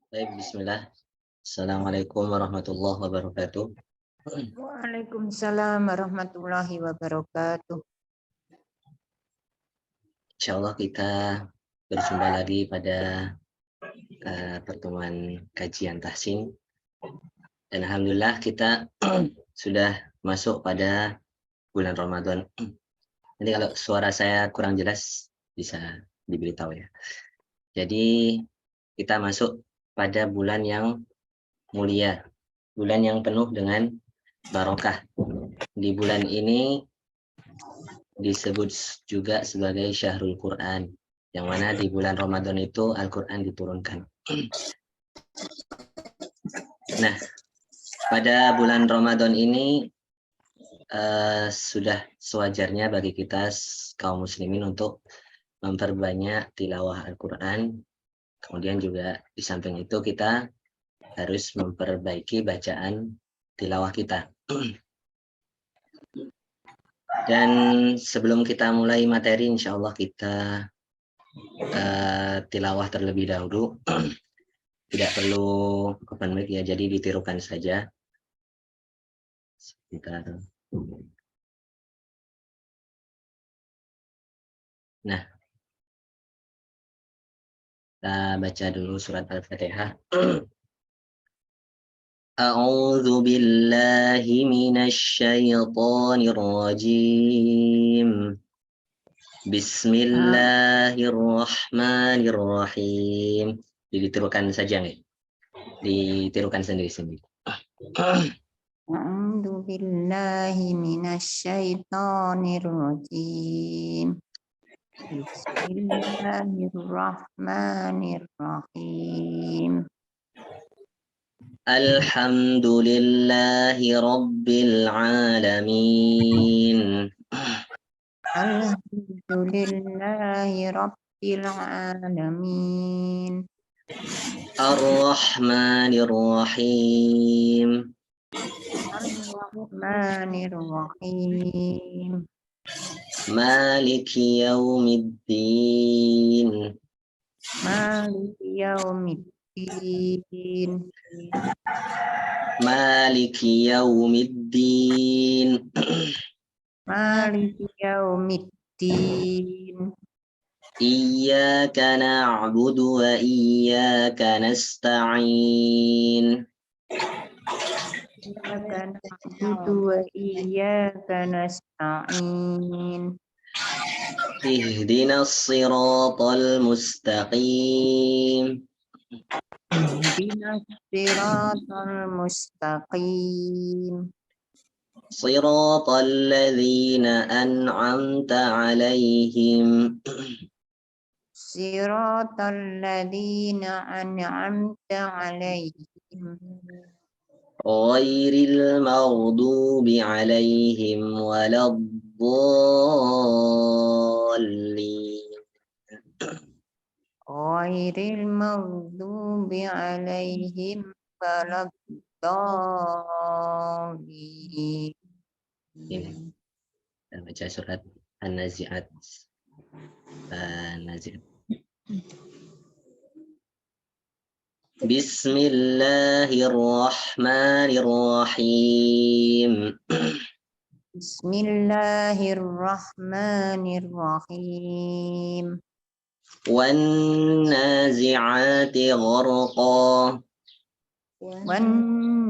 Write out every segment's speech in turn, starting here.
Baik, bismillah. Assalamualaikum warahmatullahi wabarakatuh. Waalaikumsalam warahmatullahi wabarakatuh. Insya Allah kita berjumpa lagi pada pertemuan kajian tahsin. Dan alhamdulillah kita sudah masuk pada bulan Ramadan. Nanti kalau suara saya kurang jelas bisa diberitahu ya. Jadi kita masuk pada bulan yang mulia, bulan yang penuh dengan barokah. Di bulan ini disebut juga sebagai Syahrul Quran, yang mana di bulan Ramadan itu Al-Quran diturunkan. Nah, pada bulan Ramadan ini sudah sewajarnya bagi kita kaum muslimin untuk memperbanyak tilawah Al-Quran. Kemudian juga di samping itu kita harus memperbaiki bacaan tilawah kita. Dan sebelum kita mulai materi, insya Allah kita tilawah terlebih dahulu. Tidak perlu open mic ya, jadi ditirukan saja. Sebentar. Nah, kita baca dulu surat Al-Fatihah. A'udzu billahi minasyaitonir rajim. Bismillahirrahmanirrahim. Ditirukan saja nih. Ditirukan sendiri-sendiri. A'udzu billahi minasyaitonir rajim. Bismillahirrahmanirrahim. Alhamdulillahi rabbil alamin. Alhamdulillahi rabbil alamin. Ar-Rahmanir-Rahim. Ar-Rahmanir-Rahim. Maliki yaumiddin. Maliki yaumiddin. Maliki yaumiddin. Maliki yaumiddin. Iyyaka na'budu wa iyyaka nasta'in. Iyyaka na'budu wa iyyaka nasta'in. Ihdinas siratal mustaqim. Ihdinas siratal mustaqim. Siratal ladzina an'amta 'alaihim. Siratal ladzina an'amta 'alaihim. Ghairil maghdubi 'alaihim waladdallin. Ghairil maghdubi 'alaihim waladdallin. Ini kita baca surat An-Nazi'at. An-Nazi'at. Bismillahirrahmanirrahim. Bismillahirrahmanirrahim. Wan nazi'ati gharqa. Wan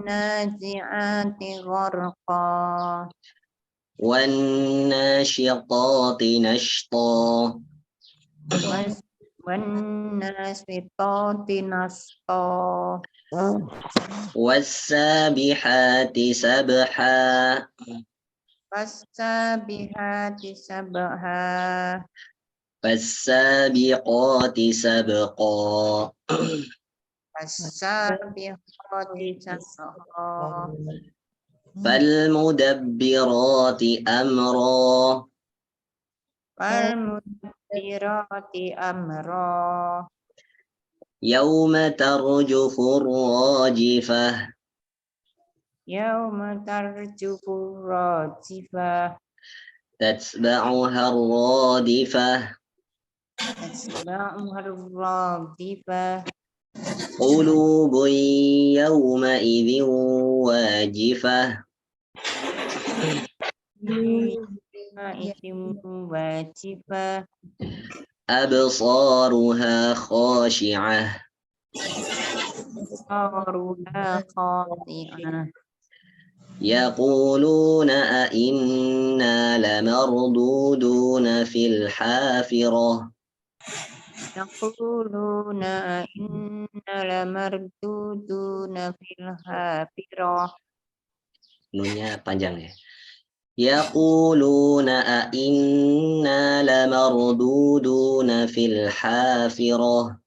nazi'ati gharqa. Wan nasyiqati nashta. Wan nasitati nasta. Was-sabihati sabha. Was-sabihati sabha. Was-sabiqati sabqa. Was-sabihati sabha. Fal-mudabbirati amra. Fal-mudabbirati amra. Yawma tarjufur rajifah. Yauma tarjufur rajifah. Tatsba'uha ar-radifah. Tatsba'uha ar-radifah. قلوب يومئذ واجفة إثم واجفة أبصارها خاشعة أبصارها خاطئة يقولون أئنا لمردودون في الحافرة يقولون أئنا لمردودون في الحافرة Nunnya panjang ya. Yaquluna a'inna lamarduduna fil hafirah.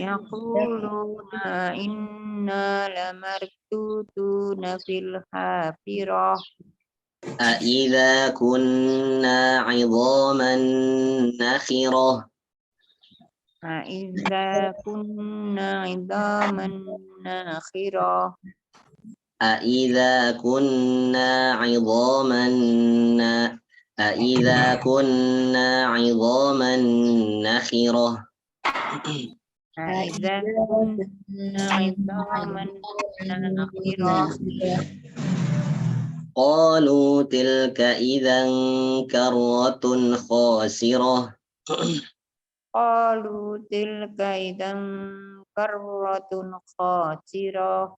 يقولون إنا لمردودون في الحافرة أإذا كنا عظاما نخرة أإذا كنا عظاما ناخرة أإذا كنا عظاما أإذا كنا عظاما نخرة أإذا كنا عظاما ناخرة قالوا تلك إذا كرة خاسرة قالوا تلك إذا كرة خاسرة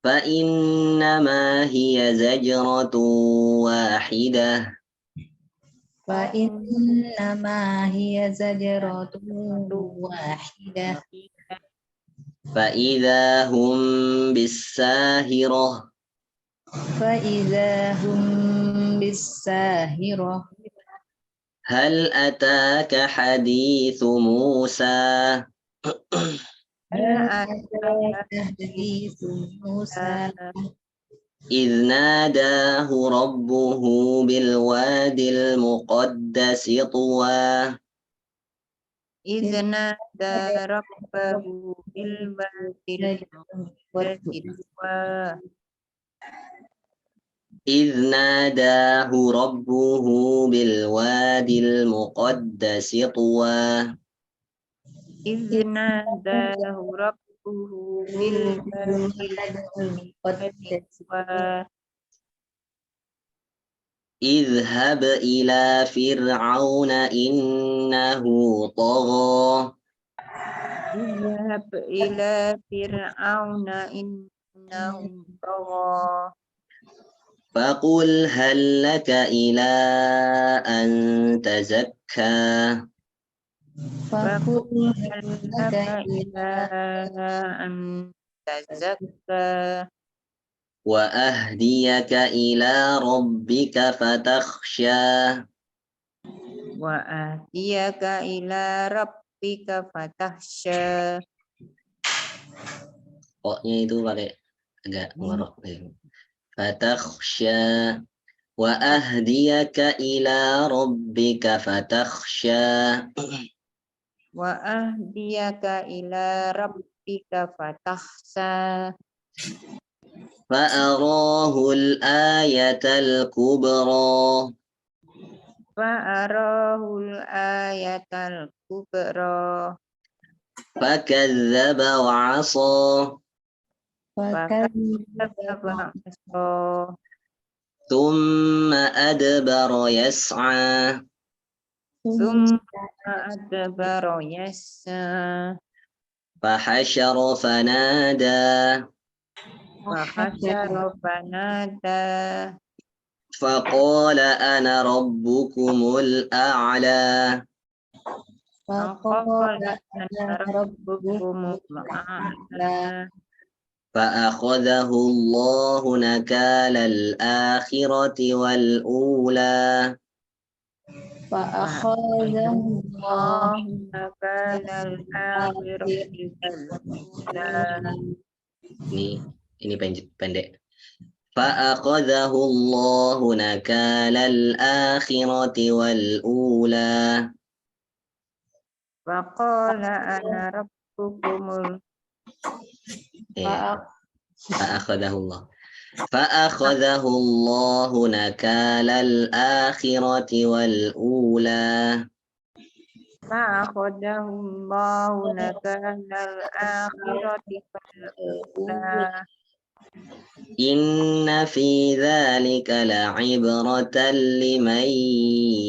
فإنما هي زجرة واحدة فإنما هي زجرة واحدة فإذا هم بالساهرة فإذا هم بالساهرة هل أتاك حديث موسى هل أتاك حديث موسى إذ ناداه ربه بالوادي المقدس طوى إذ نادى ربه بالوادي المقدس طوى إذ ناداه ربه بالوادي المقدس طوى إذ ناداه ربه بالوادي المقدس طوى اذهب إلى فرعون إنه طغى اذهب إلى فرعون إنه طغى فقل هل لك إلى أن تزكى فقل هل لك إلى أن تزكى وأهديك إلى ربك فتخشى وأهديك إلى ربك فتخشى Pokoknya itu pakai agak ngorok fatakhsha wa ahdiyaka ila rabbika fatakhsha وأهديك إلى ربك فتخشى فأراه الآية الكبرى فأراه الآية الكبرى فكذب وعصى فكذب وعصى ثم أدبر يسعى ثم أدبر يسعى فحشر فنادى وحشر فنادى فقال أنا ربكم الأعلى فقال أنا ربكم الأعلى فأخذه الله نكال الآخرة والأولى فأخذه الله نكال الآخرة والأولى ini pendek. فأخذه الله نكال الآخرة والأولى فقال أنا ربكم فأخذه الله نكال الآخرة والأولى فأخذه الله نكال الآخرة والأولى إن في ذلك لعبرة لمن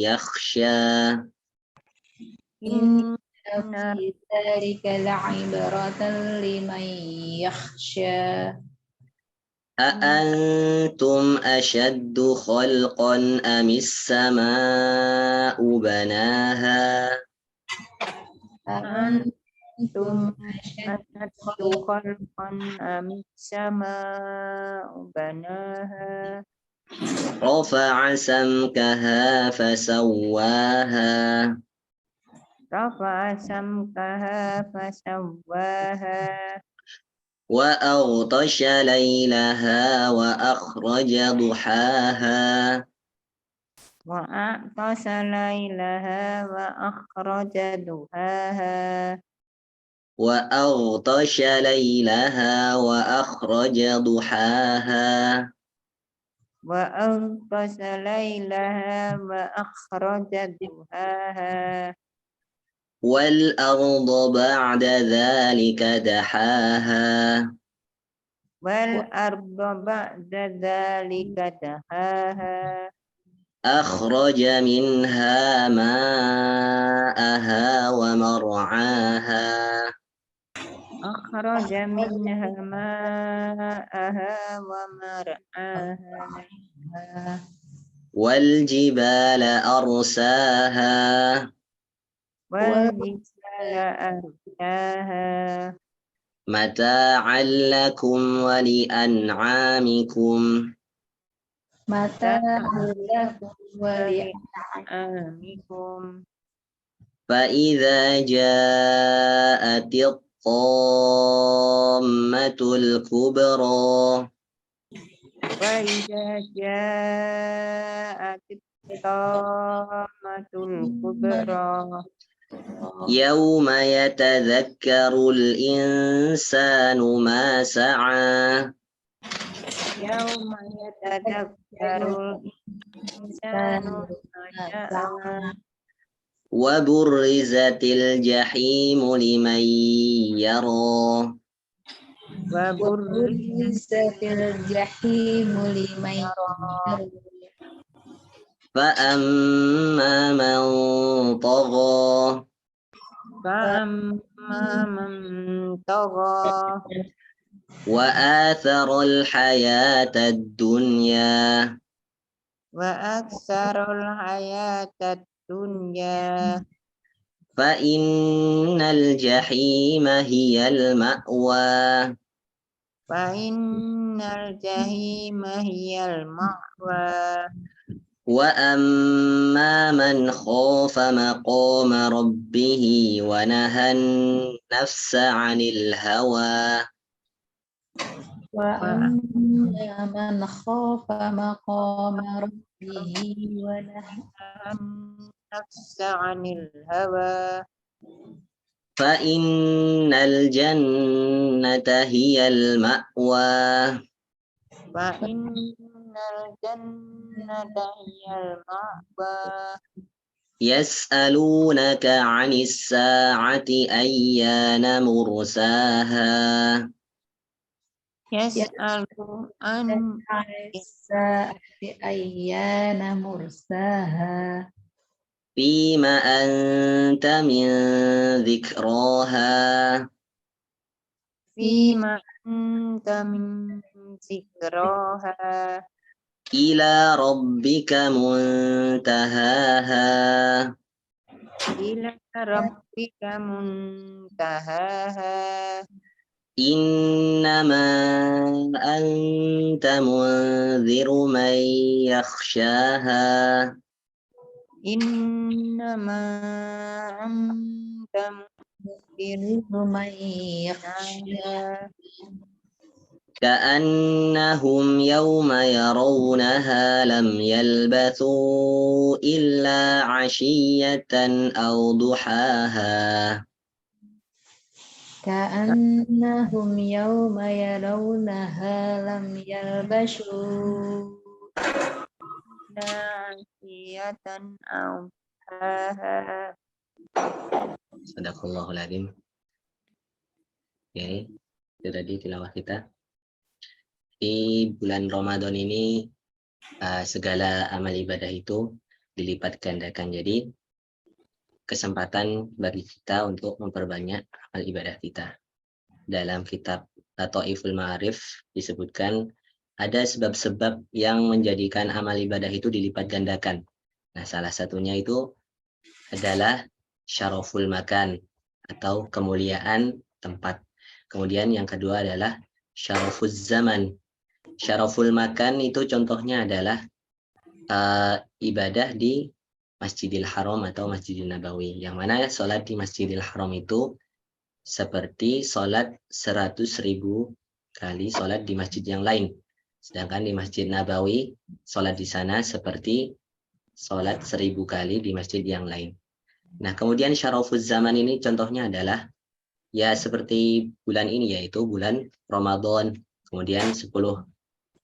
يخشى إن إن في ذلك لعبرة لمن يخشى أأنتم أشد خلقا أم السماء بناها أأنتم أشد أشد خلقا خلقا أم السماء بناها رفع سمكها فسواها رفع سمكها فسواها وأغطش ليلها وأخرج ضحاها وأغطش ليلها وأخرج ضحاها وأغطش ليلها وأخرج ضحاها وأغطش ليلها وأخرج ضحاها والأرض بعد ذلك دحاها والأرض بعد ذلك دحاها أخرج منها ماءها ومرعاها أخرج منها ماءها ومرعاها والجبال أرساها والجبال أرساها متاعا لكم ولأنعامكم متاع لكم ولأنعامكم فإذا جاءت الطامة الكبرى وإذا جاءت الطامة الكبرى يوم يتذكر الإنسان ما سعى يوم يتذكر الإنسان ما سعى وبرزت الجحيم لمن يرى وبرزت وبرزت الجحيم لمن يرى فأما من طغى فأما من طغى وآثر الحياة الدنيا وأكثر الحياة الدنيا فإن الجحيم هي المأوى فإن الجحيم هي المأوى وأما من خاف مقام ربه ونهى النفس عن الهوى وأما من خاف مقام ربه ونهى النفس عن الهوى فإن الجنة هي المأوى فإن الجنة هي المأوى يسألونك عن الساعة أيان مرساها يسأل عن عن الساعة أيان مرساها فيم أنت من ذكراها فيما أنت من ذكراها إلى ربك منتهاها إلى ربك منتهاها إنما أنت منذر من يخشاها إنما أنت منذر من يخشى منها كأنهم يوم يرونها لم يلبثوا إلا عشية أو ضحاها كأنهم يوم يرونها لم يلبسوا عشية أو ضحاها Sadaqallahul adzim. Oke, itu tadi tilawah kita. Di bulan Ramadan ini segala amal ibadah itu dilipat gandakan. Jadi kesempatan bagi kita untuk memperbanyak amal ibadah kita. Dalam kitab Lataiful Ma'arif disebutkan ada sebab-sebab yang menjadikan amal ibadah itu dilipat gandakan. Nah, salah satunya itu adalah syaraful makan atau kemuliaan tempat. Kemudian yang kedua adalah syarafuz zaman. Syaraful makan itu contohnya adalah ibadah di Masjidil Haram atau Masjidil Nabawi. Yang mana sholat di Masjidil Haram itu seperti sholat 100.000 kali sholat di masjid yang lain. Sedangkan di Masjid Nabawi, sholat di sana seperti sholat 1000 kali di masjid yang lain. Nah, kemudian syarafuz zaman ini contohnya adalah ya seperti bulan ini, yaitu bulan Ramadan. Kemudian 10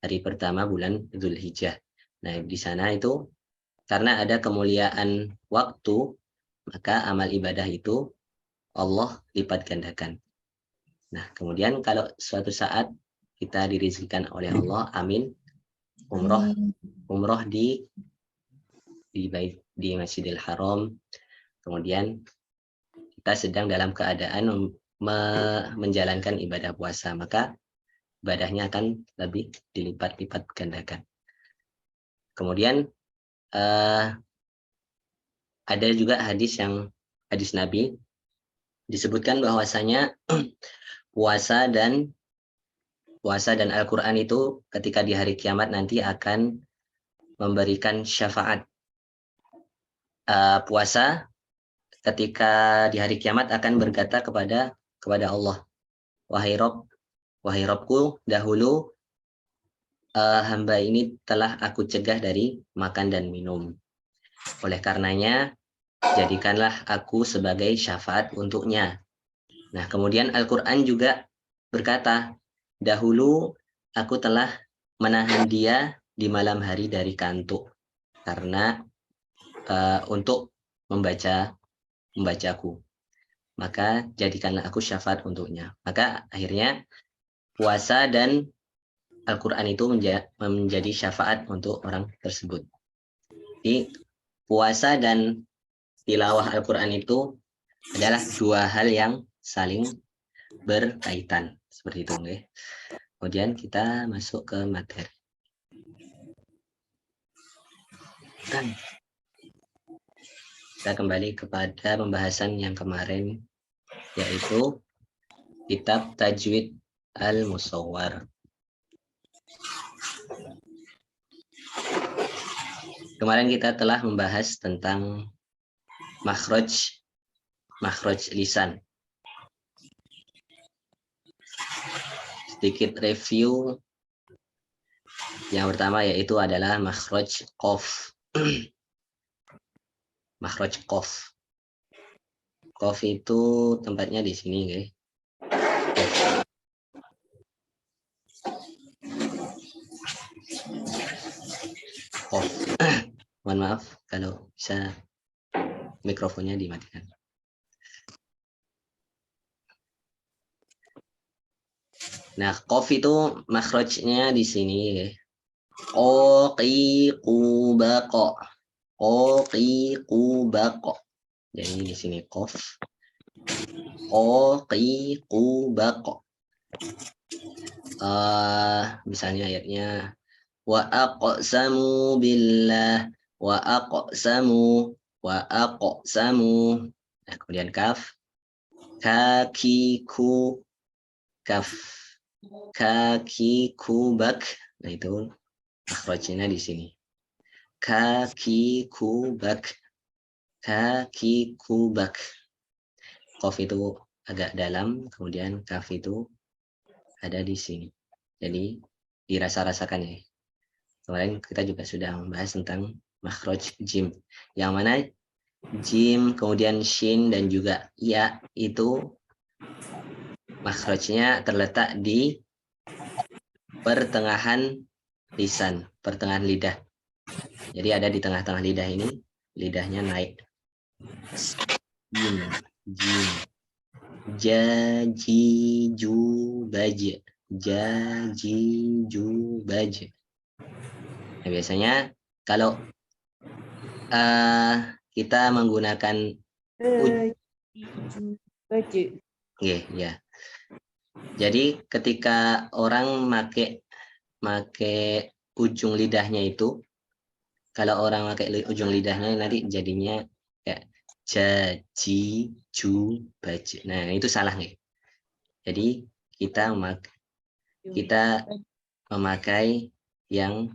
hari pertama bulan Dzulhijjah. Nah, di sana itu karena ada kemuliaan waktu, maka amal ibadah itu Allah lipat gandakan. Nah, kemudian kalau suatu saat kita dirizkikan oleh Allah, amin, umroh di Masjidil Haram, kemudian kita sedang dalam keadaan menjalankan ibadah puasa, maka ibadahnya akan lebih dilipat-lipat gandakan. Kemudian ada juga hadis Nabi disebutkan bahwasanya puasa dan Al-Quran itu ketika di hari kiamat nanti akan memberikan syafaat. Puasa ketika di hari kiamat akan berkata kepada Allah, wahai Robku, dahulu hamba ini telah aku cegah dari makan dan minum. Oleh karenanya, jadikanlah aku sebagai syafaat untuknya. Nah, kemudian Al-Quran juga berkata, dahulu aku telah menahan dia di malam hari dari kantuk karena untuk membacaku. Maka jadikanlah aku syafaat untuknya. Maka akhirnya puasa dan Al-Quran itu menjadi syafaat untuk orang tersebut. Jadi puasa dan tilawah Al-Quran itu adalah dua hal yang saling berkaitan. Seperti itu. Okay? Kemudian kita masuk ke materi. Kita kembali kepada pembahasan yang kemarin, yaitu kitab Tajwid Al-Musawwar. Kemarin kita telah membahas tentang makhraj lisan. Sedikit review. Yang pertama yaitu adalah makhraj qaf. Makhraj qaf. Qaf itu tempatnya di sini, guys. Qaf. Mohon maaf kalau bisa mikrofonnya dimatikan. Nah, qaf itu makhrajnya di sini, guys. Qaqiqubaq. Qaqiqubaq. Jadi di sini qaf. Qaqiqubaq. Misalnya ayatnya wa aqsamu billah wa aqsamu. Nah, kemudian kaf. Kakiku kaf. Kakikubak. Nah, itu makhrajnya di sini. Kakikubak. Kakikubak. Qaf itu agak dalam, kemudian kaf itu ada di sini. Jadi dirasa-rasakan ya. Kemarin kita juga sudah membahas tentang makhraj jim. Yang mana jim, kemudian shin dan juga ya itu makhrajnya terletak di pertengahan lisan, pertengahan lidah. Jadi ada di tengah-tengah lidah ini, lidahnya naik. jim. Jajiju baj. Jajiju baj. Nah, biasanya kalau kita menggunakan Baju. ya. Jadi ketika orang make ujung lidahnya itu, kalau orang pakai ujung lidahnya nanti jadinya kayak jaji ju baj. Nah, itu salah nih. Jadi kita memakai yang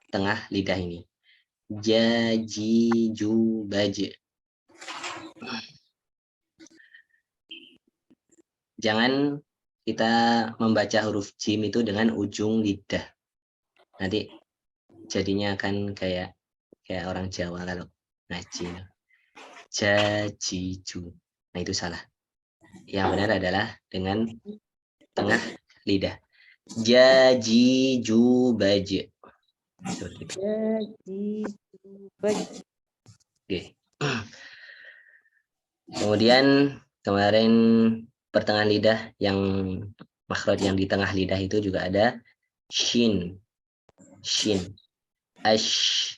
tengah lidah ini. Jaji ju baj. Jangan kita membaca huruf jim itu dengan ujung lidah. Nanti jadinya akan kayak orang Jawa kalau ngaji. Jajiju. Nah, itu salah. Yang benar adalah dengan tengah lidah. Jajiju baj. Jajiju baju. Oke. Kemudian kemarin pertengahan lidah yang makhraj yang di tengah lidah itu juga ada shin. Shin. Ash.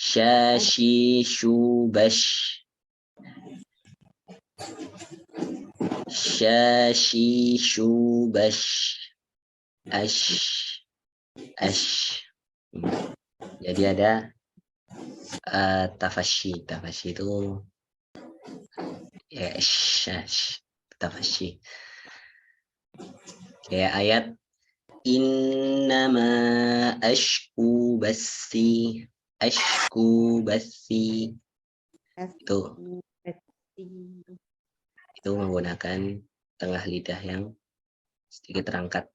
Shashi shubash. Shashi shubash. Ash. Jadi ada tafashi. Tafashi itu ya tafashi. Kayak ayat innama ashku basi. Ashku basi. Itu menggunakan tengah lidah yang sedikit terangkat.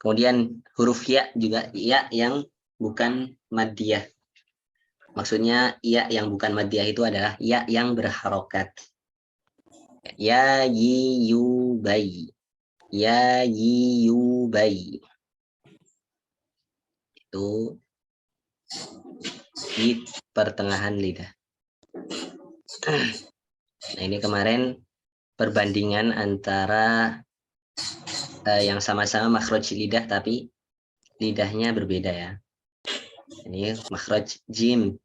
Kemudian huruf ya juga ya yang bukan maddiyah. Maksudnya ya yang bukan maddiyah itu adalah ya yang berharokat. Ya yi yu bai. Ya yi yu bai. Itu di pertengahan lidah. Nah, ini kemarin perbandingan antara yang sama-sama makhraj lidah tapi lidahnya berbeda ya. Ini makhraj jim.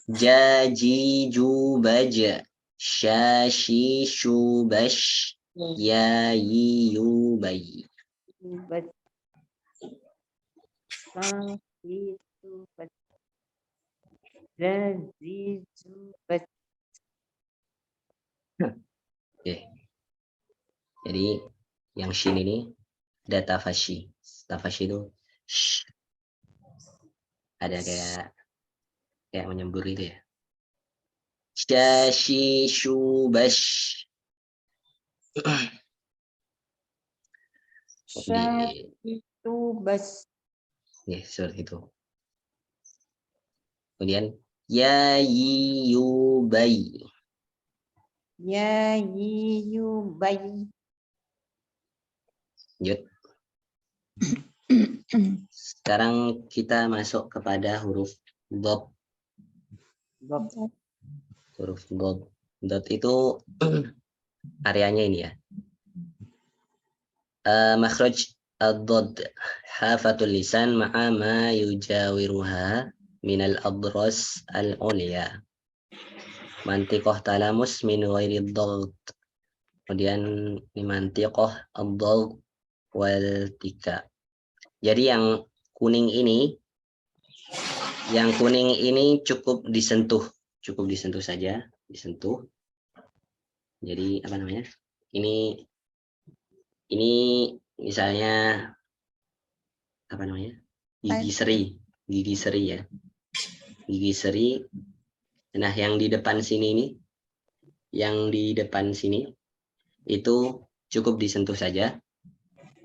Jaji jubaja. Shashi shubash. Ya yi yu bai. Oke. Jadi yang shin ini ada tafashi. Tafashi itu ada kayak menyembur itu ya. Shashi shubash. Itu bas. Ya, seperti itu. Kemudian ya yi yu bai. Ya yi yu bai. Lanjut. Sekarang kita masuk kepada huruf dot. Huruf dot. Dot itu areanya ini ya. Makhraj ad-dad hafatul lisan ma'a ma yujawiruha minal adras al-ulya. Mantiqah talamus min ghairi ad-dad. Kemudian ini mantiqah ad-dad wal tika. Jadi yang kuning ini cukup disentuh saja, disentuh. Jadi apa namanya? Ini misalnya apa namanya? Gigi seri ya. Gigi seri. Nah, yang di depan sini itu cukup disentuh saja.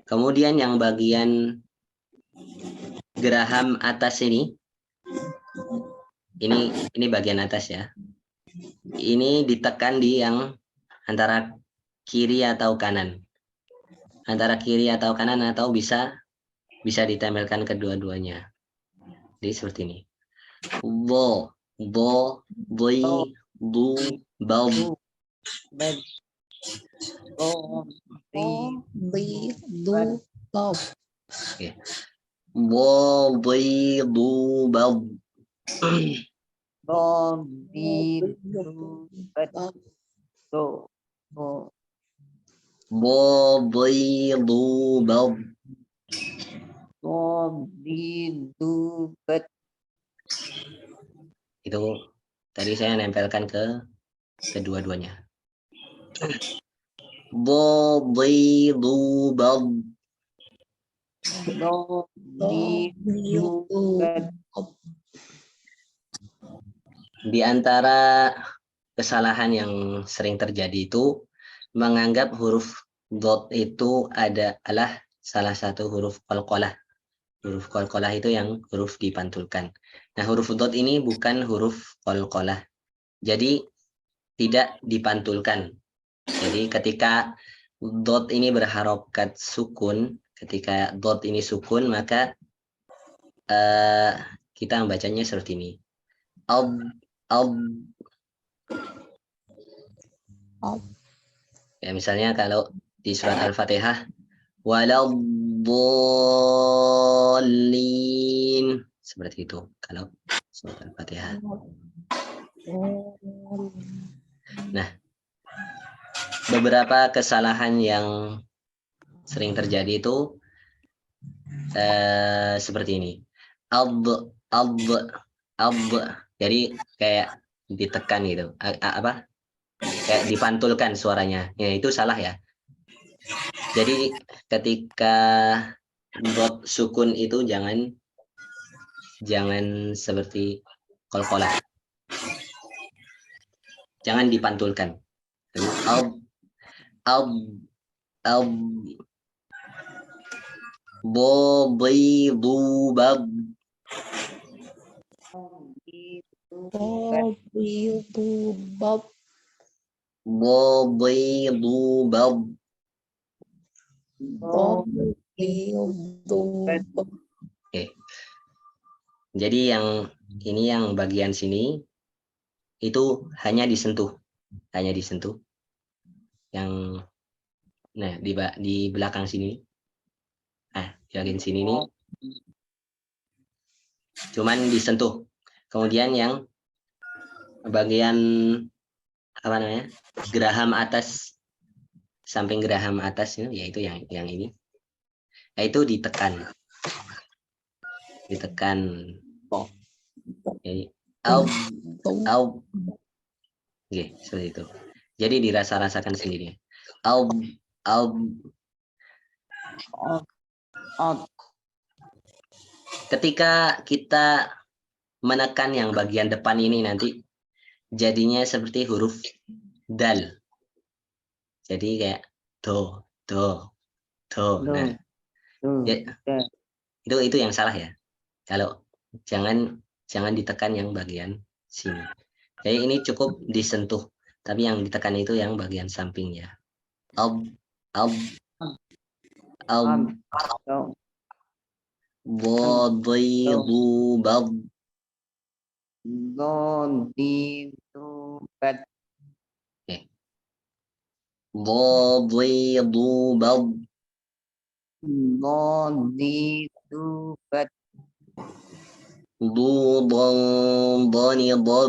Kemudian yang bagian geraham atas ini bagian atas ya. Ini ditekan di yang antara kiri atau kanan. Antara kiri atau kanan atau bisa ditempelkan kedua-duanya. Jadi seperti ini. Bo, bo, boi, du, bab. bad, bo, di, Bi du bob. Bo, boi, du, bab. bo, di, du, bad, Bob. do, bo, Bo, boi, du, bab. bo, di, du, bad, Itu tadi saya nempelkan ke kedua-duanya. Bo, boi, du, bab. do, di, Bi du, du bad, bob. Di antara kesalahan yang sering terjadi itu menganggap huruf dot itu adalah salah satu huruf qalqalah. Huruf qalqalah itu yang huruf dipantulkan. Nah, huruf dot ini bukan huruf qalqalah. Jadi tidak dipantulkan. Jadi ketika dot ini berharokat sukun, ketika dot ini sukun, maka kita membacanya seperti ini. Ab, ab. Ab. Ya, misalnya kalau di surat Al-Fatihah, waladdallin, seperti itu. Kalau surat Al-Fatihah. Nah, beberapa kesalahan yang sering terjadi itu seperti ini. Ab, ab, ab. Jadi kayak ditekan gitu. Apa? Kayak dipantulkan suaranya. Ya, itu salah ya. Jadi ketika dot sukun itu jangan seperti qalqalah. Jangan dipantulkan. Ab, ab, ab. Bo, bi, du, bab. di, du, bad, Bob bi du bob. Bo, bi, du, bab. Bob bo, bi du bob. Oke. Jadi yang ini yang bagian sini itu hanya disentuh. Yang nah di belakang sini. Nah, di bagian sini nih cuman disentuh. Kemudian yang bagian apa namanya? Geraham atas, samping geraham atas ini, yaitu yang ini. Yaitu ditekan. Jadi au Oke, seperti itu. Jadi dirasa-rasakan sendiri. Au od, ketika kita menekan yang bagian depan ini nanti jadinya seperti huruf dal. Jadi kayak do. do, Nah, do, ya, da, itu yang salah ya. Kalau jangan ditekan yang bagian sini. Jadi ini cukup disentuh, tapi yang ditekan itu yang bagian sampingnya. Ab, do, Badidu, bab. do, di, du, bad, Badidu, bab. do, di, du, bad, ضوضا ضنضا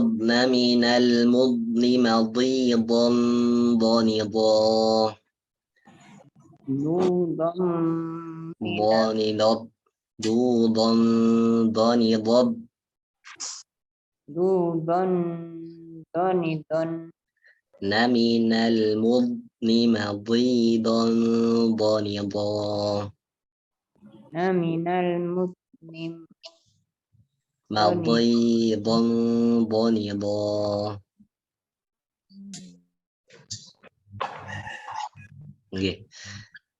من المظلم ضيضا ضنضا du, ضنضا ضوضا ضنضا du, don, doni, don, من المظلم ضيضا ضنضا minal muslim, ضيضا ضنضا. Oke.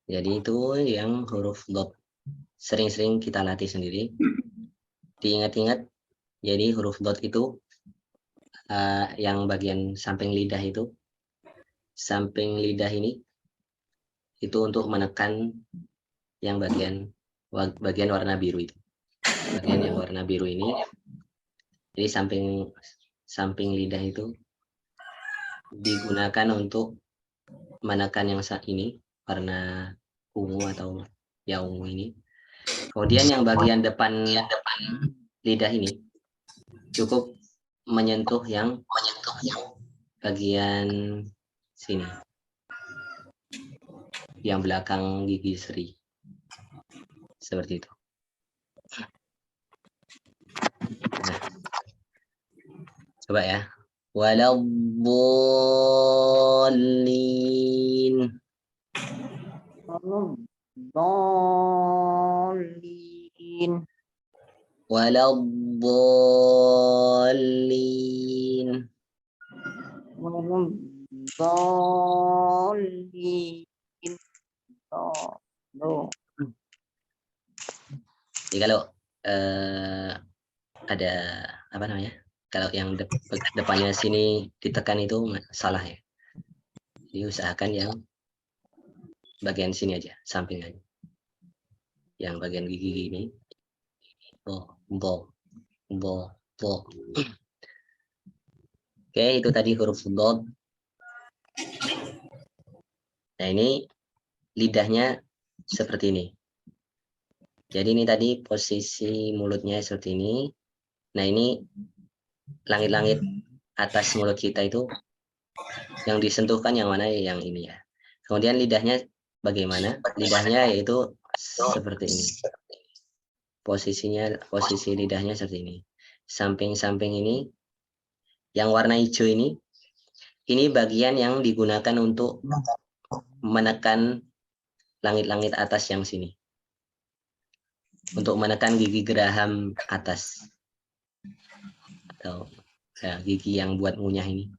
Jadi itu yang huruf dot. Sering-sering kita latih sendiri. Diingat-ingat. Jadi huruf dot itu yang bagian samping lidah itu. Samping lidah ini itu untuk menekan yang bagian warna biru itu. Bagian yang warna biru ini Jadi samping lidah itu digunakan untuk menekan yang saat ini karena ungu atau ya ungu ini. Kemudian yang bagian depan lidah ini cukup menyentuh yang bagian sini, yang belakang gigi seri, seperti itu. Nah, coba ya. Waladdallin. Dolin. Waladdallin. Dolin. Do. Jadi kalau ada apa namanya? Kalau yang depannya sini ditekan itu salah ya. Jadi usahakan yang bagian sini aja, samping aja. Yang bagian gigi ini. Bo. Oke, itu tadi huruf dod. Nah, ini lidahnya seperti ini. Jadi ini tadi posisi mulutnya seperti ini. Nah, ini langit-langit atas mulut kita itu yang disentuhkan yang mana? Yang ini ya. Kemudian lidahnya bagaimana? Lidahnya yaitu seperti ini. Posisi lidahnya seperti ini. Samping-samping ini yang warna hijau ini bagian yang digunakan untuk menekan langit-langit atas yang sini. Untuk menekan gigi geraham atas. Atau ya, gigi yang buat ngunyah ini.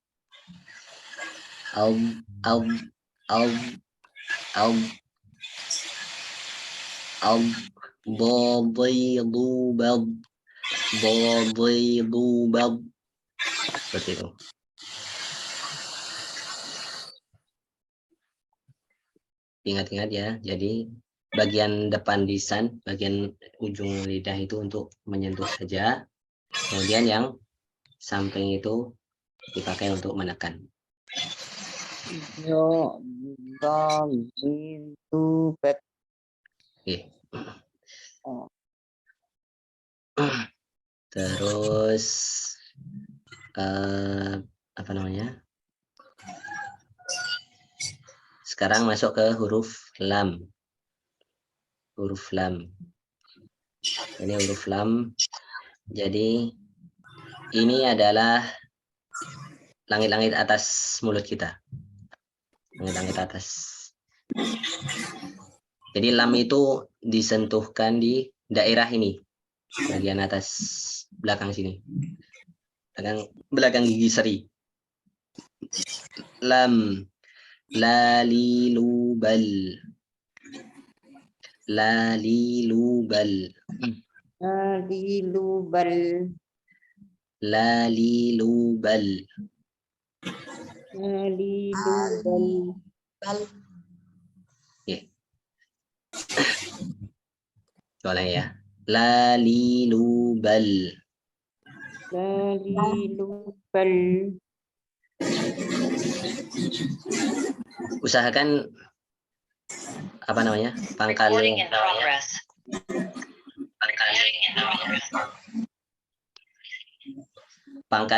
Seperti itu. Ingat-ingat ya, jadi bagian depan lisan, bagian ujung lidah itu untuk menyentuh saja. Kemudian yang samping itu dipakai untuk menekan. Yo. Dolin. Tubet. Oke. Terus apa namanya? Sekarang masuk ke huruf lam. Huruf lam. Ini huruf lam. Jadi ini adalah langit-langit atas mulut kita. Langit-langit atas. Jadi lam itu disentuhkan di daerah ini. Bagian atas belakang sini. Belakang gigi seri. Lam. Lalilubal. Lalilubal. Lalilubal. Lalilubal. Lalilubal. Ya. Boleh ya. Lalilubal. Lalilubal. Usahakan apa namanya? Pangkal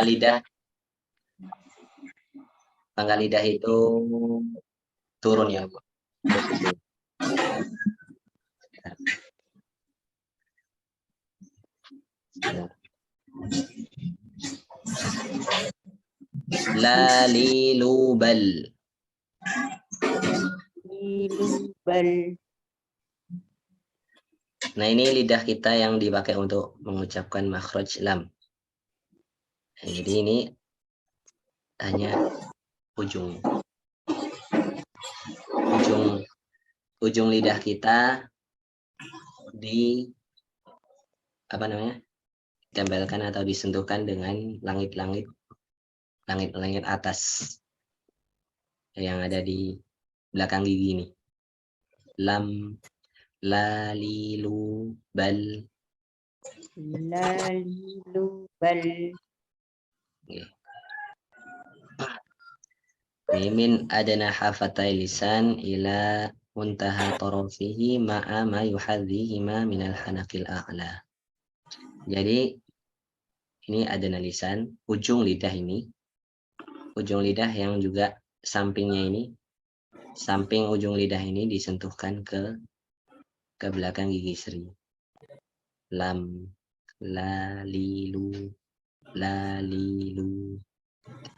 lidah. Pangkal lidah itu turun ya, Bu. Lalilubal. Lalilubal. Nah, ini lidah kita yang dipakai untuk mengucapkan makhraj lam. Nah, jadi ini hanya ujung lidah kita di apa namanya? Ditempelkan atau disentuhkan dengan langit-langit atas yang ada di belakang gigi ini. Lam, lalilu, bal. Lalu bal. Min adana hafatai lisan ila muntaha tarafihi ma'a ma yuhadzihima minal hanakil a'la. Jadi ini adana lisan, ujung lidah ini. Ujung lidah yang juga sampingnya ini, samping ujung lidah ini disentuhkan ke belakang gigi seri. Lam, la, lilu,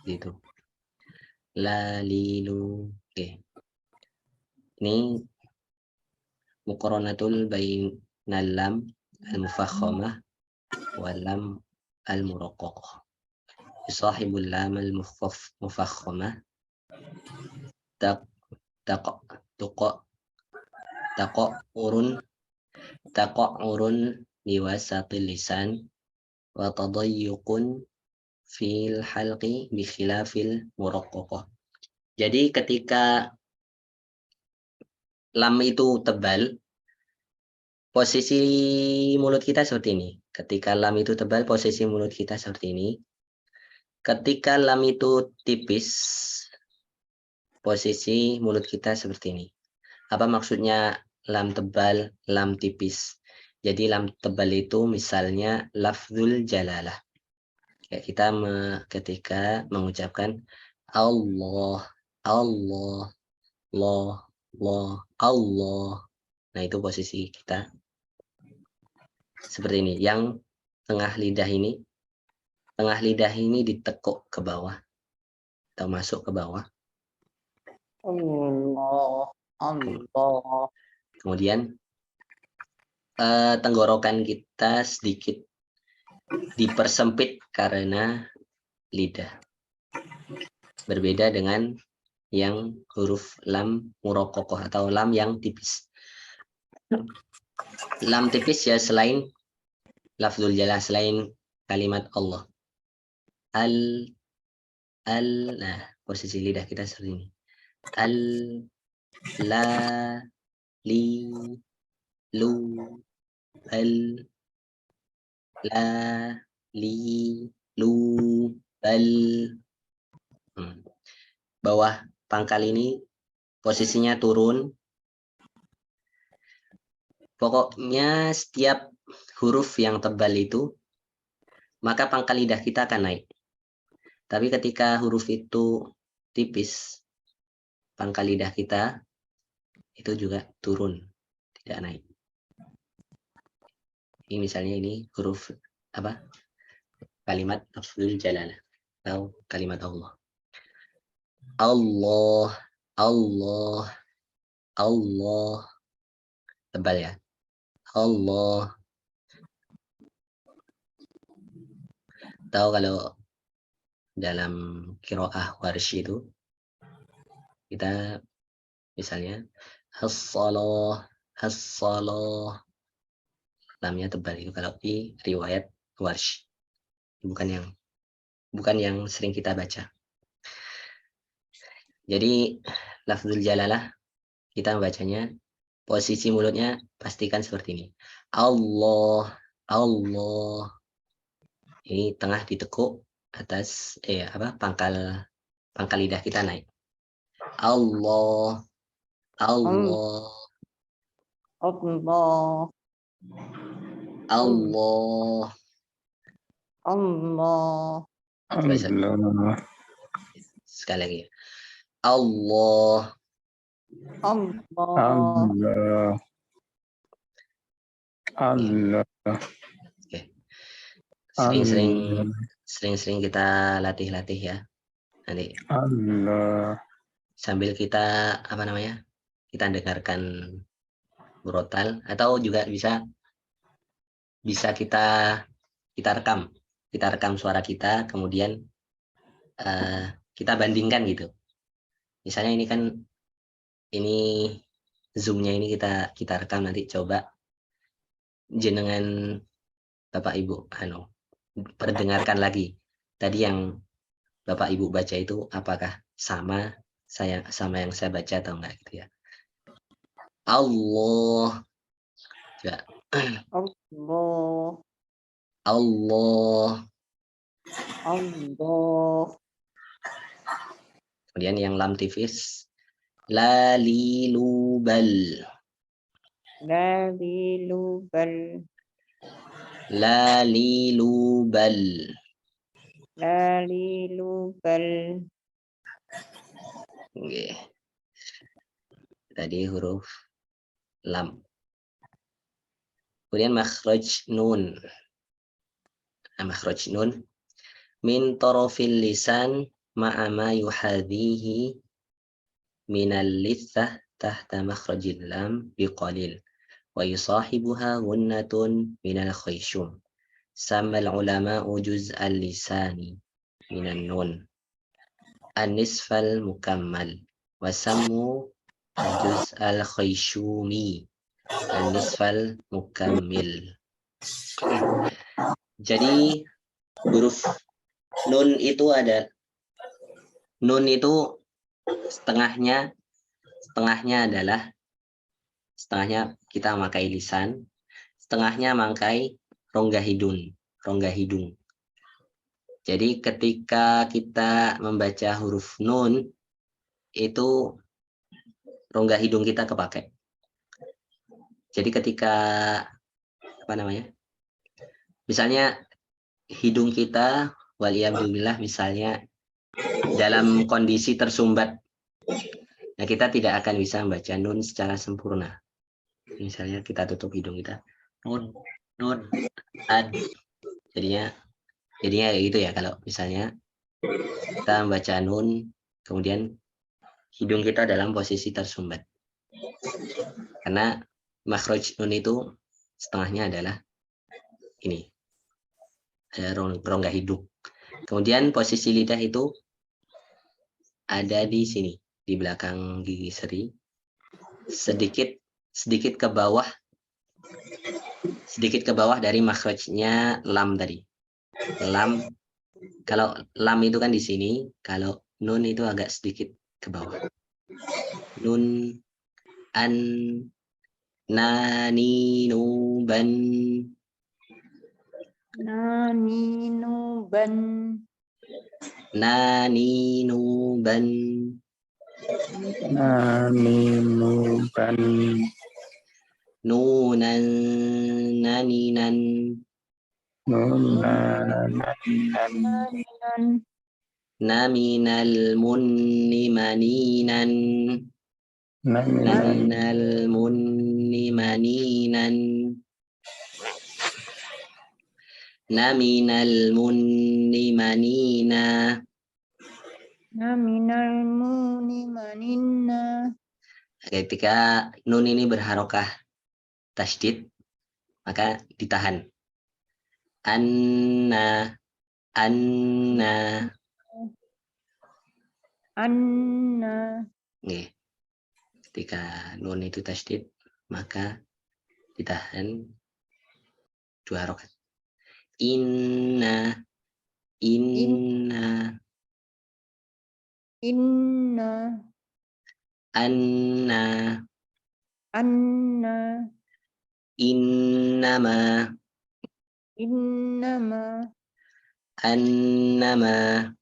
gitu. Lalilu. Oke. Ini muqaranatul bainal lam al-mufakhamah wal lam al-muraqqaqah. Sahibul lam al-mufakhamah taq taqurun liwasatil lisan wa tadayyuqun fil halqi bi khilafil muraqqaqah. Jadi ketika lam itu tebal, posisi mulut kita seperti ini. Ketika lam itu tebal, posisi mulut kita seperti ini. Ketika lam itu tipis, posisi mulut kita seperti ini. Apa maksudnya lam tebal, lam tipis? Jadi lam tebal itu misalnya lafzul jalalah. Ya, kita ketika mengucapkan Allah, Allah, Allah. Nah, itu posisi kita seperti ini. Yang tengah lidah ini ditekuk ke bawah atau masuk ke bawah. Allah. Kemudian tenggorokan kita sedikit dipersempit karena lidah. Berbeda dengan yang huruf lam muraqqaqah atau lam yang tipis. Lam tipis ya selain lafzul jalalah, selain kalimat Allah. Nah, posisi lidah kita seperti ini. La, li, lu, la, li, lu, bawah pangkal ini posisinya turun. Pokoknya setiap huruf yang tebal itu, maka pangkal lidah kita akan naik. Tapi ketika huruf itu tipis, pangkal lidah kita itu juga turun, tidak naik. Ini misalnya ini huruf apa? Kalimat lafzul jalalah atau kalimat Allah. Allah, Allah, Allah. Tebal ya. Allah. Tahu kalau dalam qiraah Warsy itu kita misalnya as-shalah, lamnya tebal itu kalau di riwayat Warsy. Bukan yang sering kita baca. Jadi lafzul jalalah kita membacanya, posisi mulutnya pastikan seperti ini. Allah, Allah. Ini tengah ditekuk atas pangkal lidah kita naik. Allah, Allah, Allah. Allah. Allah. Allah. Sekali lagi. Allah. Allah. Allah. Allah. Oke. Allah. Sering-sering kita latih-latih ya. Nanti Allah. sambil kita kita dengarkan murotal, atau juga bisa kita rekam suara kita, kemudian kita bandingkan gitu. Misalnya ini zoomnya ini kita rekam, nanti coba jenengan Bapak Ibu perdengarkan lagi tadi yang Bapak Ibu baca itu apakah sama yang saya baca atau enggak gitu ya. Allah. Ya. Allah. Allah. Allah. Kemudian yang lam tipis. Lalilubal. Lalilubal. Lalilubal. Lalilubal. Oke. Tadi huruf lam. Kemudian makhraj nun. Makhraj nun. Min tarafil lisan ma'ama yuhadhihi minal lithah tahta makhrajil lam biqalil. Wa yusahibuha gunnatun minal khayshum. Sammal ulama'u juz'al lisani minan nun. An-nisfal mukammal. Wasammu juz'al khayshumi. An-nisfal mukammil. Jadi huruf nun itu ada. Nun itu setengahnya kita memakai lisan, setengahnya memakai rongga hidung. Jadi ketika kita membaca huruf nun itu rongga hidung kita kepakai. Jadi ketika misalnya hidung kita waliyadzubillah misalnya dalam kondisi tersumbat, nah kita tidak akan bisa membaca nun secara sempurna. Misalnya kita tutup hidung kita, nun, ad, jadinya gitu ya. Kalau misalnya kita membaca nun, kemudian hidung kita dalam posisi tersumbat, karena makhraj nun itu setengahnya adalah ini, rongga hidung. Kemudian posisi lidah itu ada di sini, di belakang gigi seri, sedikit ke bawah dari makhrajnya lam tadi. Lam, kalau lam itu kan di sini, kalau nun itu agak sedikit ke bawah. Nun, an, nani, nuban. Nani nuban. Nani, nuban. Naninuban. Nunan, naninan. Nunananinan. Naminal munni maninan. Naminan. Naminal munni maninan. Naminal munni manina. Naminal muni manina. Ketika nun ini berharokah tasydid, maka ditahan. Anna, anna. Anna. Nih, ketika nun itu tasydid, maka ditahan 2 harokat. Inna, inna. Inna. Anna, Anna. innama, Innama. annama.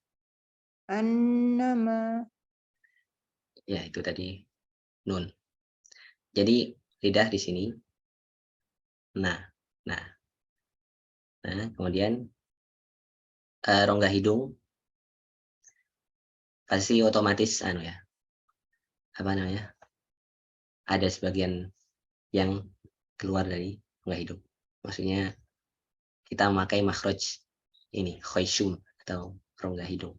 Annama. Ya, itu tadi nun. Jadi lidah di sini. Nah, kemudian rongga hidung pasti otomatis ada sebagian yang keluar dari rongga hidung. Maksudnya kita memakai makhraj ini khayshum atau rongga hidung.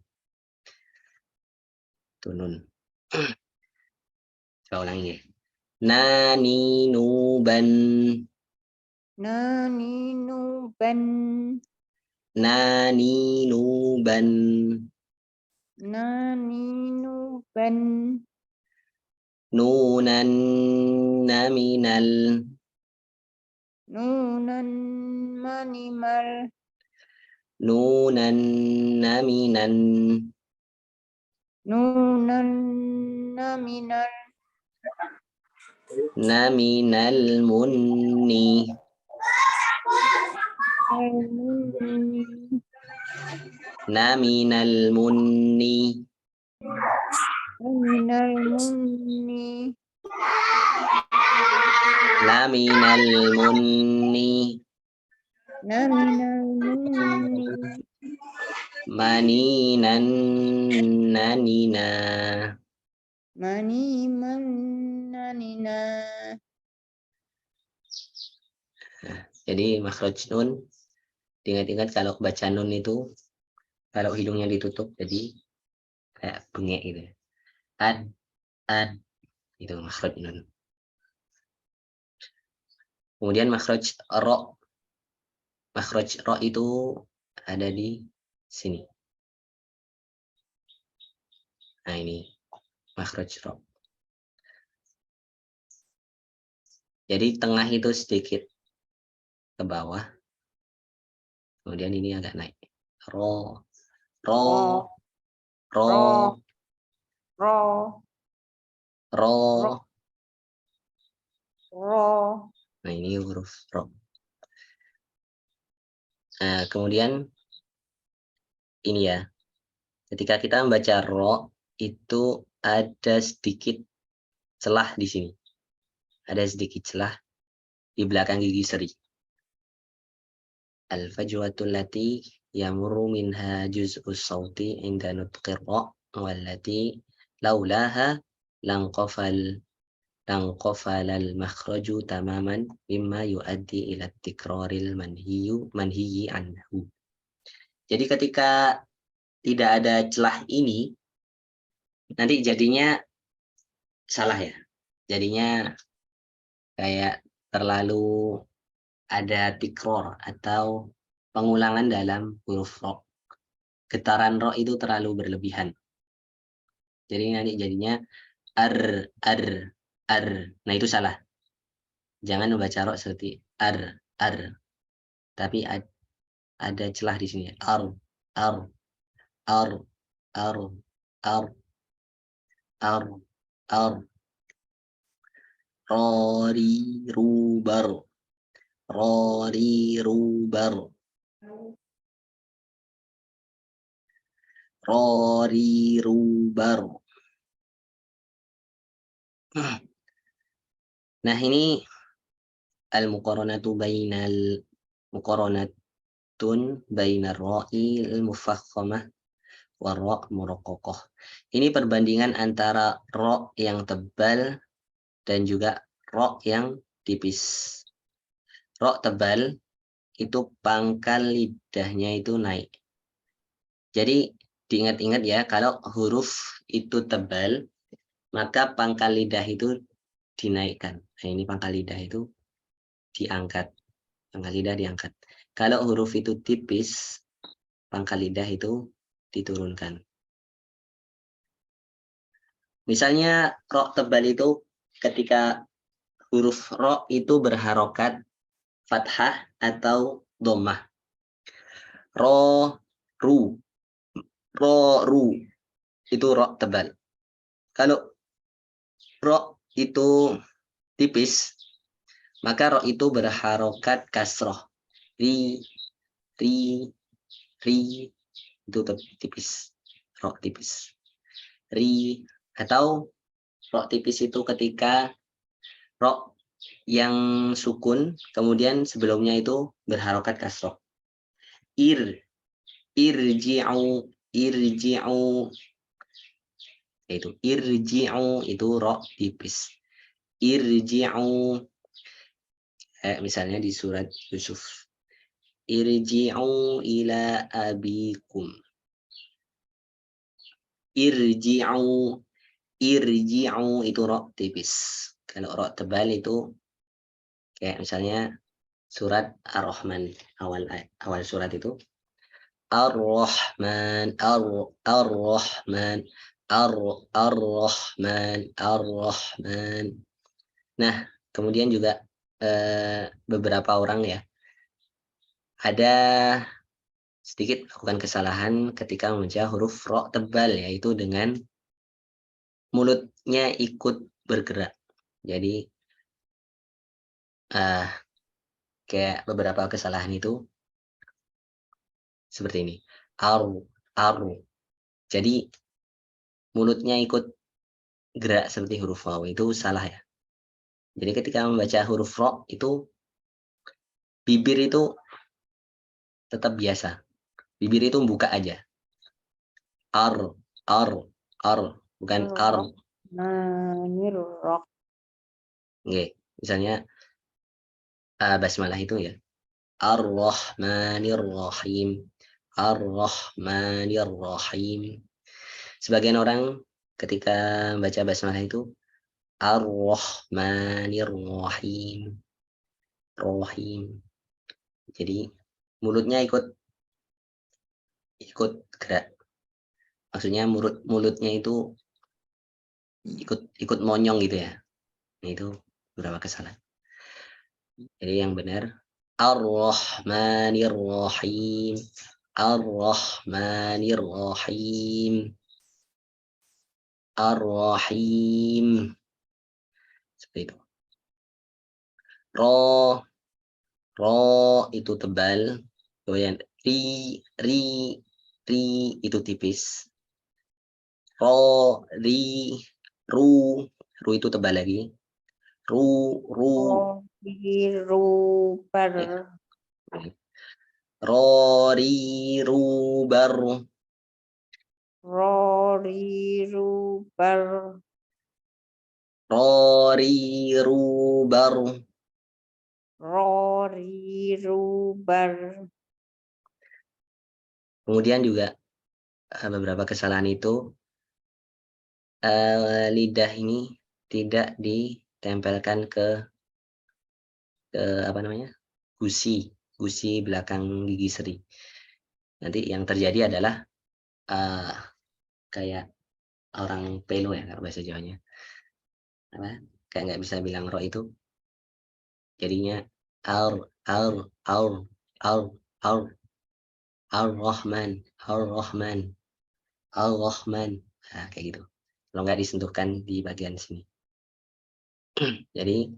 Itu nun. Coba ulangi ya. Nani nuban. Nani nuban. Nani nuban. Nani nuban. Nunan naminal. Nunan manimal. Nunan naminan. Nunan naminal. Naminal munni. Naminal munni. Minal munni. Naminal munni. Naminal munni. Maninan nanina. Mani mananina. Jadi makhraj nun, ingat-ingat kalau baca nun itu kalau hidungnya ditutup jadi kayak bengek gitu. Ad itu makhraj nun. Kemudian makhraj ro. Makhraj ro itu ada di sini. Nah, ini makhraj ro. Jadi tengah itu sedikit ke bawah. Kemudian ini agak naik. Ro, ro, ro, Ro. ro. Ro. Nah, ini huruf ro. Nah, kemudian ini ya. Ketika kita membaca ro itu ada sedikit celah di sini. Ada sedikit celah di belakang gigi seri. Al-fajwatul lati yamurru minha juz'us sauti inda nutqir ra wallati laulaha lanqafal al-makhraju tamaman mimma yuaddi ila tikraril manhiyi anhu. Jadi ketika tidak ada celah ini nanti jadinya salah ya. Jadinya kayak terlalu ada tikror atau pengulangan dalam huruf ro. Getaran ro itu terlalu berlebihan. Jadi nanti jadinya ar. Nah, itu salah. Jangan membaca ro seperti ar. Tapi ada celah di sini. Ar. Rori rubar. Rori rubar. Rori rubar. Nah, ini al-muqaranatu bainal muqaranatun bainar ra'i al-mufakhamah wa ra' muraqqaqah. Ini perbandingan antara ra yang tebal dan juga ra yang tipis. Ra tebal itu pangkal lidahnya itu naik. Jadi diingat-ingat ya, kalau huruf itu tebal, maka pangkal lidah itu dinaikkan. Nah, ini pangkal lidah itu diangkat. Pangkal lidah diangkat. Kalau huruf itu tipis, pangkal lidah itu diturunkan. Misalnya ro tebal itu ketika huruf ro itu berharokat fathah atau dhammah. Ro, ru. Ro, ru. Itu ro tebal. Kalau ro itu tipis, maka ro itu berharokat kasroh. Ri, itu tipis. Ro tipis. Ri, atau ro tipis itu ketika ro yang sukun, kemudian sebelumnya itu berharokat kasroh. Irji'u. Itu irji'u itu ro tipis. Irji'u. Misalnya di surat Yusuf. Irji'u ila abikum. Irji'u itu ro tipis. Kalau ro tebal itu kayak misalnya surat Ar-Rahman, awal surat itu Ar-Rahman. Nah, kemudian juga beberapa orang ya ada sedikit melakukan kesalahan ketika membaca huruf ro tebal, yaitu dengan mulutnya ikut bergerak. Jadi kayak beberapa kesalahan itu seperti ini. Ar. Jadi mulutnya ikut gerak seperti huruf waw, itu salah ya. Jadi ketika membaca huruf ro itu bibir itu tetap biasa. Bibir itu buka aja. Ar, bukan ar. Manirrahim. Oke, misalnya basmalah itu ya. Ar-Rahmanir-Rahim. Ar-Rahmanir-Rahim. Sebagian orang ketika baca basmalah itu Ar-Rahmanir-Rahim. Rahim. Jadi mulutnya ikut gerak. Maksudnya mulutnya itu ikut monyong gitu ya. Nah, itu beberapa kesalahan. Jadi yang benar Ar-Rahmanir-Rahim. Ar-Rahmanir-Rahim. Ar-Rahim. Seperti itu. Ro itu tebal. Kemudian ri itu tipis. Ro, ru itu tebal lagi. Ru. Rohirubar. Ya. Rorirubar. Rorirubar. Rorirubar. Rorirubar. Kemudian juga beberapa kesalahan itu lidah ini tidak ditempelkan ke apa namanya, gusi belakang gigi seri. Nanti yang terjadi adalah kayak orang pelo ya, kalau bahasa Jawanya apa, kayak nggak bisa bilang ro itu, jadinya Ar-Rahman. Nah, kayak gitu kalau nggak disentuhkan di bagian sini. Jadi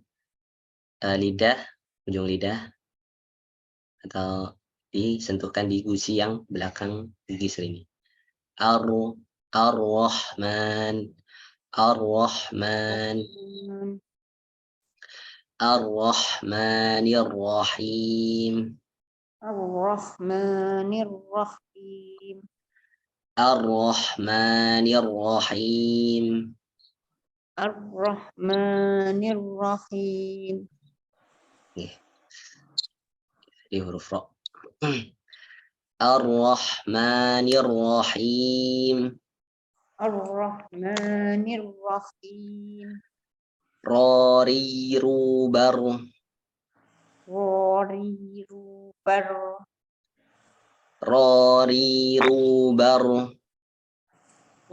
ujung lidah atau disentuhkan di gusi yang belakang gigi seri ini. Ar-Rahman. Ar-Rahmanir-Rahim. Ar-Rahmanir-Rahim. Ar-Rahmanir-Rahim. Ar-Rahmanir-Rahim. Di huruf ro. Ar-Rahmanir-Rahim. Ar-Rahmanir-Rahim. Rorirubar. Rorirubar. Rorirubar.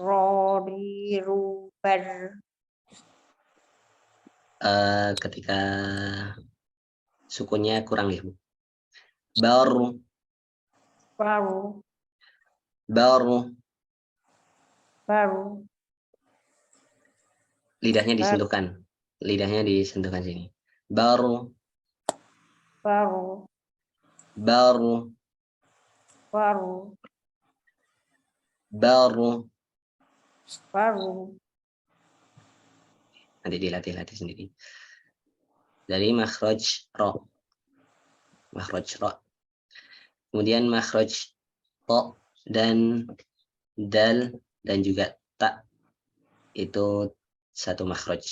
Rorirubar. Ketika sukunnya kurang ya, Bu. Baru. Lidahnya disentuhkan sini. Baru. Nanti dilatih sendiri. Dari makhraj ro. Kemudian makhraj to dan dal dan juga ta itu satu makhraj.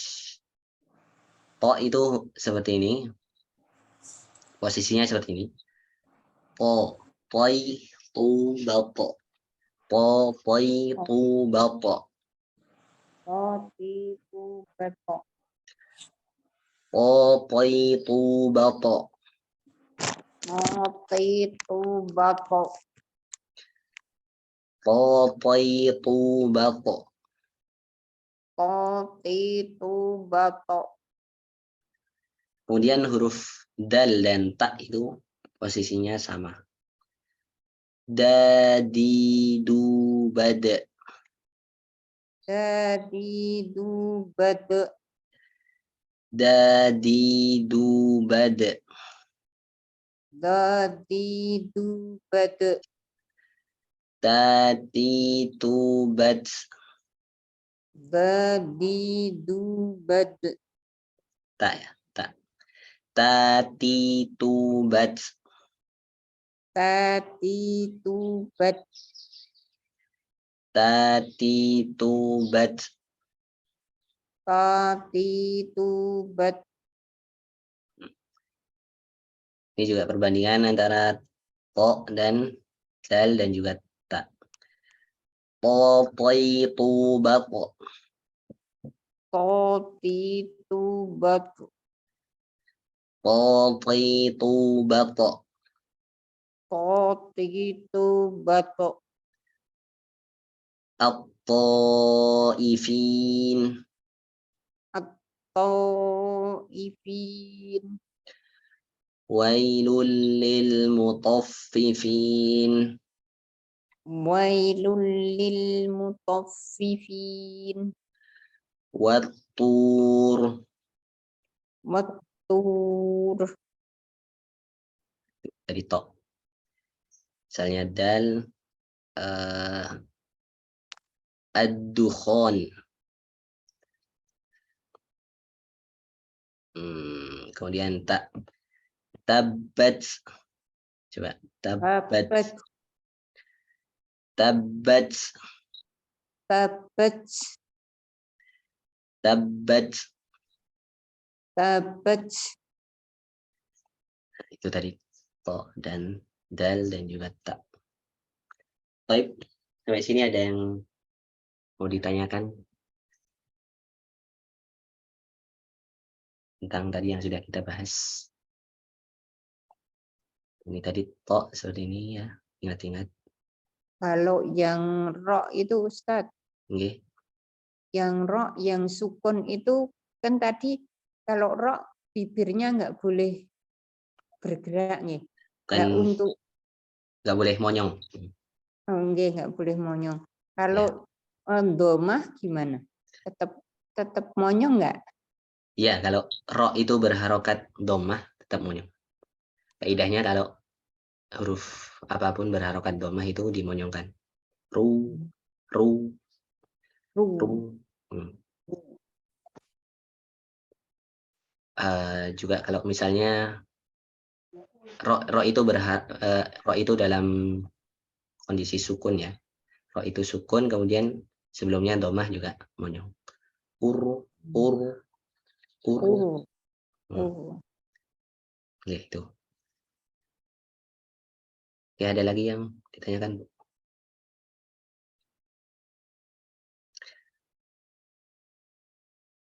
To itu seperti ini. Posisinya seperti ini. Poi tu bapo. Poi tu bapo. Poi tu bapo. Poi tu bapo. Kemudian huruf dal dan ta itu posisinya sama. Dadi du bada. Dadi du bada. Tatitubat. Badidubad. Tak ya, tak. Tatitubat. Tatitubat. Tatitubat. Tatitubat. Ini juga perbandingan antara to dan dal dan juga ta. Tatitubat. Tatitubat. Tatitubat. Tatitubat. At-taifin. At-taifin. Wailul lil mutaffifin. Wailul lil mutaffifin. Wat-tur. Wat-tur. Dari to. Misalnya dal ad-dukhon. Kemudian tak tabbat. Coba tabbat. Tabat. Tabbat. Tabat. Tabbat. Tabat. Itu tadi to dan dal dan juga ta. Baik, sampai sini ada yang mau ditanyakan tentang tadi yang sudah kita bahas. Ini tadi to seperti ini ya, ingat-ingat. Kalau yang ro itu Ustadz, Nggih. yang ro, yang sukun itu kan tadi kalau ro bibirnya nggak boleh bergerak nih. Nah, Kan untuk nggak boleh monyong. nggak boleh monyong. Kalau domah gimana? Tetap monyong nggak? Iya, kalau ro itu berharokat dhammah tetap monyong. Kaidahnya kalau huruf apapun berharokat dhammah itu dimonyongkan. Ru, ru, Ru. ru. Juga kalau misalnya ro itu ro itu dalam kondisi sukun ya. Ro itu sukun, kemudian sebelumnya dhammah juga monyong. Ur, ur, ur. Gitu. Ya, ada lagi yang ditanyakan, Bu?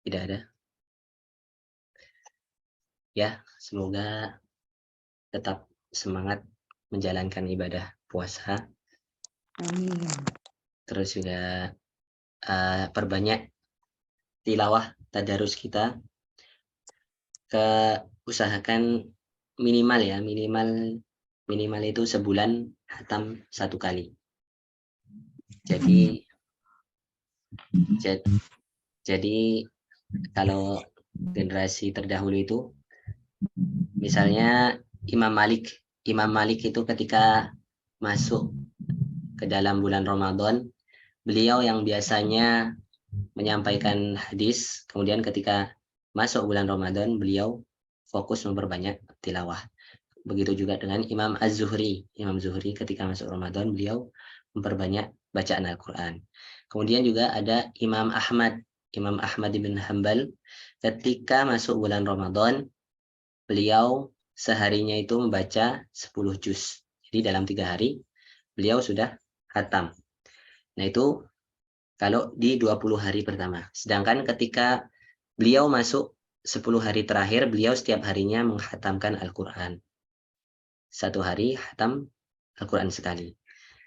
Tidak ada. Ya, semoga tetap semangat menjalankan ibadah puasa. Amin. Terus juga perbanyak tilawah tadarus kita. Usahakan minimal ya, minimal itu sebulan hatam 1 kali. Jadi kalau generasi terdahulu itu, misalnya Imam Malik itu ketika masuk ke dalam bulan Ramadan, beliau yang biasanya menyampaikan hadis, kemudian ketika masuk bulan Ramadan, beliau fokus memperbanyak tilawah. Begitu juga dengan Imam Az-Zuhri. Imam Zuhri ketika masuk Ramadan, beliau memperbanyak bacaan Al-Quran. Kemudian juga ada Imam Ahmad ibn Hanbal, ketika masuk bulan Ramadan, beliau seharinya itu membaca 10 juz. Jadi dalam 3 hari, beliau sudah khatam. Nah itu kalau di 20 hari pertama. Sedangkan ketika beliau masuk 10 hari terakhir, beliau setiap harinya menghatamkan Al-Quran. 1 hari hatam Al-Quran sekali.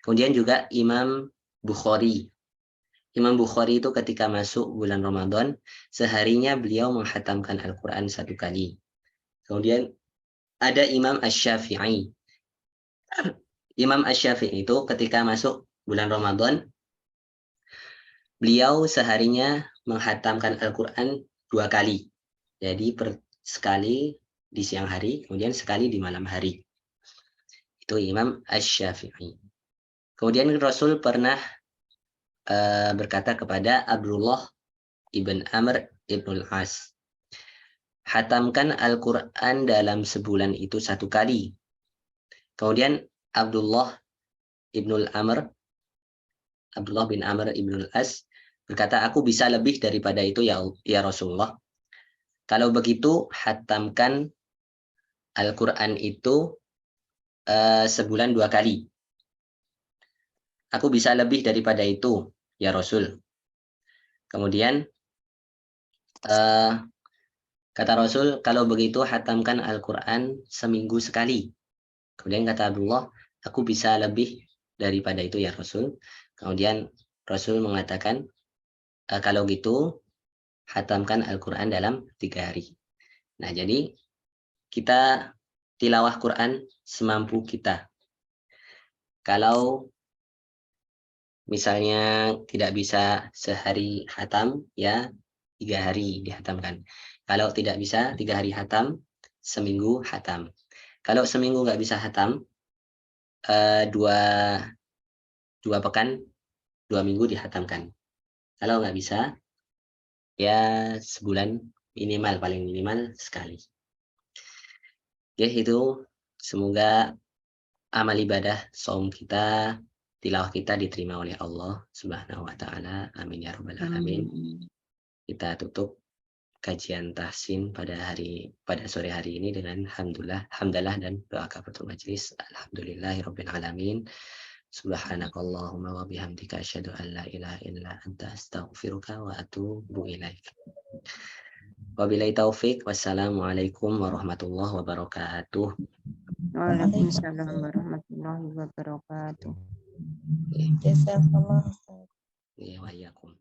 Kemudian juga Imam Bukhari. Imam Bukhari itu ketika masuk bulan Ramadan, seharinya beliau menghatamkan Al-Quran 1 kali. Kemudian ada Imam Asy-Syafi'i. Imam Asy-Syafi'i itu ketika masuk bulan Ramadan, beliau seharinya menghatamkan Al-Quran 2 kali. Jadi sekali di siang hari, kemudian sekali di malam hari. Itu Imam Asy-Syafi'i. Kemudian Rasul pernah berkata kepada Abdullah ibn Amr ibn al-As, hatamkan Al-Quran dalam sebulan itu 1 kali. Kemudian Abdullah bin Amr ibn al-As berkata, aku bisa lebih daripada itu ya Rasulullah. Kalau begitu hatamkan Al-Quran itu sebulan 2 kali. Aku bisa lebih daripada itu ya Rasul. Kemudian kata Rasul, kalau begitu hatamkan Al-Quran seminggu sekali. Kemudian kata Abdullah, aku bisa lebih daripada itu ya Rasul. Kemudian Rasul mengatakan, kalau gitu hatamkan Al-Quran dalam 3 hari. Nah, jadi kita tilawah Quran semampu kita. Kalau misalnya tidak bisa sehari hatam, ya 3 hari dihatamkan. Kalau tidak bisa 3 hari hatam, seminggu hatam. Kalau seminggu nggak bisa hatam, 2 pekan, 2 minggu dihatamkan. Kalau nggak bisa, ya sebulan minimal, paling minimal sekali. Oke, itu semoga amal ibadah saum kita, tilawah kita diterima oleh Allah Subhanahu wa taala. Amin ya rabbal alamin. Kita tutup kajian tahsin pada sore hari ini dengan hamdalah dan doa kafaratul majelis. Alhamdulillahirabbil alamin. Subhanakallahumma wa bihamdika asyhadu an la ilaha illa anta astaghfiruka wa atubu ilaik. Wabillahi taufik. Wassalamualaikum warahmatullahi wabarakatuh. Waalaikumsalam warahmatullahi wabarakatuh. Jazakallah. Ya, wa iyyakum.